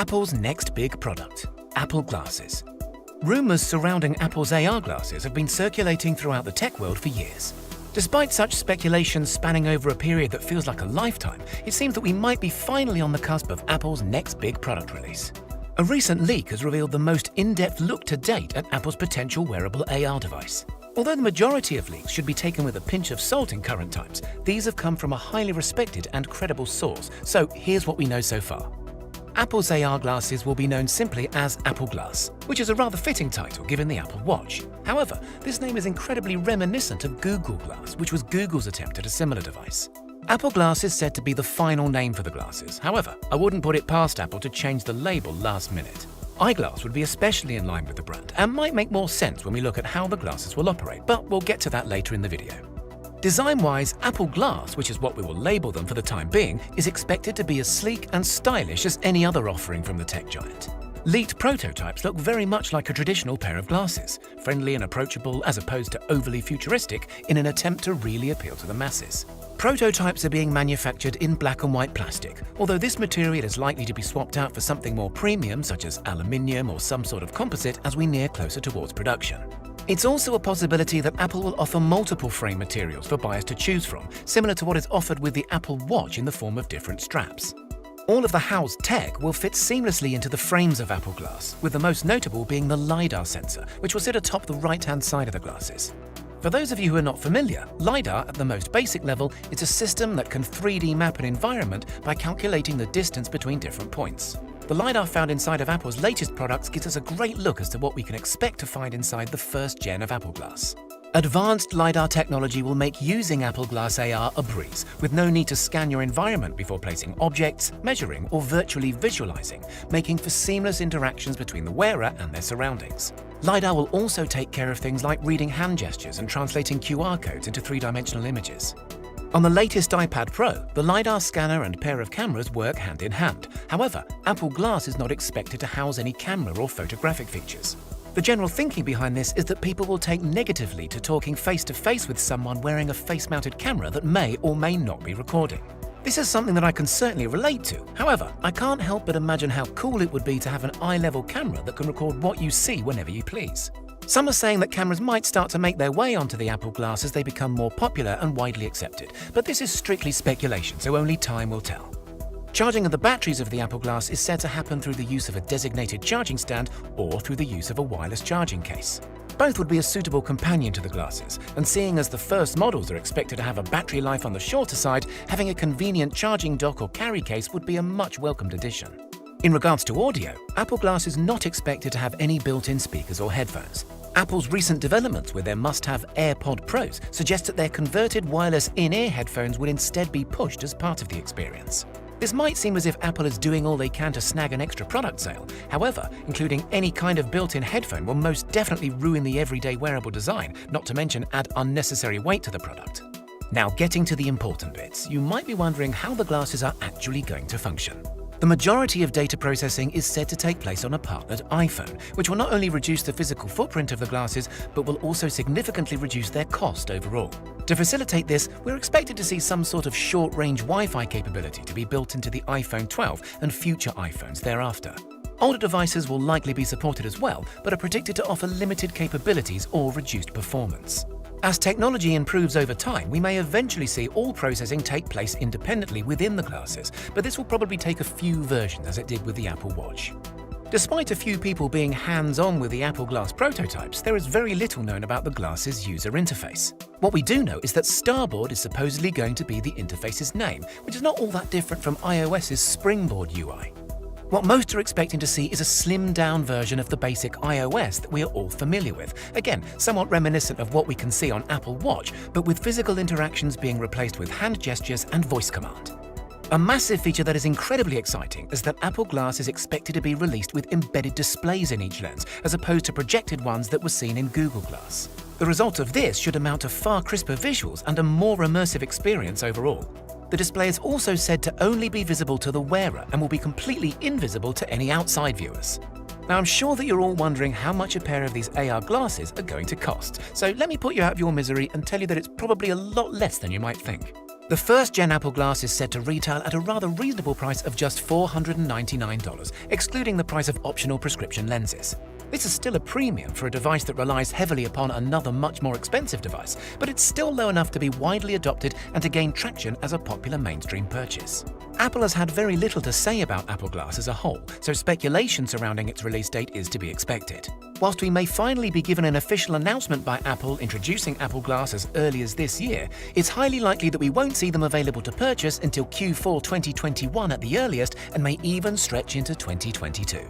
Apple's next big product, Apple Glasses. Rumors surrounding Apple's AR glasses have been circulating throughout the tech world for years. Despite such speculation spanning over a period that feels like a lifetime, it seems that we might be finally on the cusp of Apple's next big product release. A recent leak has revealed the most in-depth look to date at Apple's potential wearable AR device. Although the majority of leaks should be taken with a pinch of salt in current times, these have come from a highly respected and credible source, so here's what we know so far. Apple's AR glasses will be known simply as Apple Glass, which is a rather fitting title given the Apple Watch. However, this name is incredibly reminiscent of Google Glass, which was Google's attempt at a similar device. Apple Glass is said to be the final name for the glasses. However, I wouldn't put it past Apple to change the label last minute. Eyeglass would be especially in line with the brand and might make more sense when we look at how the glasses will operate, but we'll get to that later in the video. Design-wise, Apple Glass, which is what we will label them for the time being, is expected to be as sleek and stylish as any other offering from the tech giant. Leaked prototypes look very much like a traditional pair of glasses, friendly and approachable as opposed to overly futuristic in an attempt to really appeal to the masses. Prototypes are being manufactured in black and white plastic, although this material is likely to be swapped out for something more premium such as aluminium or some sort of composite as we near closer towards production. It's also a possibility that Apple will offer multiple frame materials for buyers to choose from, similar to what is offered with the Apple Watch in the form of different straps. All of the housed tech will fit seamlessly into the frames of Apple Glass, with the most notable being the LiDAR sensor, which will sit atop the right-hand side of the glasses. For those of you who are not familiar, LiDAR at the most basic level is a system that can 3D map an environment by calculating the distance between different points. The LiDAR found inside of Apple's latest products gives us a great look as to what we can expect to find inside the first gen of Apple Glass. Advanced LiDAR technology will make using Apple Glass AR a breeze, with no need to scan your environment before placing objects, measuring, or virtually visualizing, making for seamless interactions between the wearer and their surroundings. LiDAR will also take care of things like reading hand gestures and translating QR codes into three-dimensional images. On the latest iPad Pro, the LiDAR scanner and pair of cameras work hand in hand. However, Apple Glass is not expected to house any camera or photographic features. The general thinking behind this is that people will take negatively to talking face-to-face with someone wearing a face-mounted camera that may or may not be recording. This is something that I can certainly relate to. However, I can't help but imagine how cool it would be to have an eye-level camera that can record what you see whenever you please. Some are saying that cameras might start to make their way onto the Apple Glass as they become more popular and widely accepted, but this is strictly speculation, so only time will tell. Charging of the batteries of the Apple Glass is said to happen through the use of a designated charging stand or through the use of a wireless charging case. Both would be a suitable companion to the glasses, and seeing as the first models are expected to have a battery life on the shorter side, having a convenient charging dock or carry case would be a much welcomed addition. In regards to audio, Apple Glass is not expected to have any built-in speakers or headphones. Apple's recent developments with their must-have AirPod Pros suggest that their converted wireless in-ear headphones would instead be pushed as part of the experience. This might seem as if Apple is doing all they can to snag an extra product sale. However, including any kind of built-in headphone will most definitely ruin the everyday wearable design, not to mention add unnecessary weight to the product. Now, getting to the important bits, you might be wondering how the glasses are actually going to function. The majority of data processing is said to take place on a partnered iPhone, which will not only reduce the physical footprint of the glasses, but will also significantly reduce their cost overall. To facilitate this, we're expected to see some sort of short-range Wi-Fi capability to be built into the iPhone 12 and future iPhones thereafter. Older devices will likely be supported as well, but are predicted to offer limited capabilities or reduced performance. As technology improves over time, we may eventually see all processing take place independently within the glasses, but this will probably take a few versions as it did with the Apple Watch. Despite a few people being hands-on with the Apple Glass prototypes, there is very little known about the glasses' user interface. What we do know is that Starboard is supposedly going to be the interface's name, which is not all that different from iOS's Springboard UI. What most are expecting to see is a slimmed-down version of the basic iOS that we are all familiar with. Again, somewhat reminiscent of what we can see on Apple Watch, but with physical interactions being replaced with hand gestures and voice command. A massive feature that is incredibly exciting is that Apple Glass is expected to be released with embedded displays in each lens, as opposed to projected ones that were seen in Google Glass. The result of this should amount to far crisper visuals and a more immersive experience overall. The display is also said to only be visible to the wearer and will be completely invisible to any outside viewers. Now, I'm sure that you're all wondering how much a pair of these AR glasses are going to cost, so let me put you out of your misery and tell you that it's probably a lot less than you might think. The first-gen Apple Glass is said to retail at a rather reasonable price of just $499, excluding the price of optional prescription lenses. This is still a premium for a device that relies heavily upon another much more expensive device, but it's still low enough to be widely adopted and to gain traction as a popular mainstream purchase. Apple has had very little to say about Apple Glass as a whole, so speculation surrounding its release date is to be expected. Whilst we may finally be given an official announcement by Apple introducing Apple Glass as early as this year, it's highly likely that we won't see them available to purchase until Q4 2021 at the earliest and may even stretch into 2022.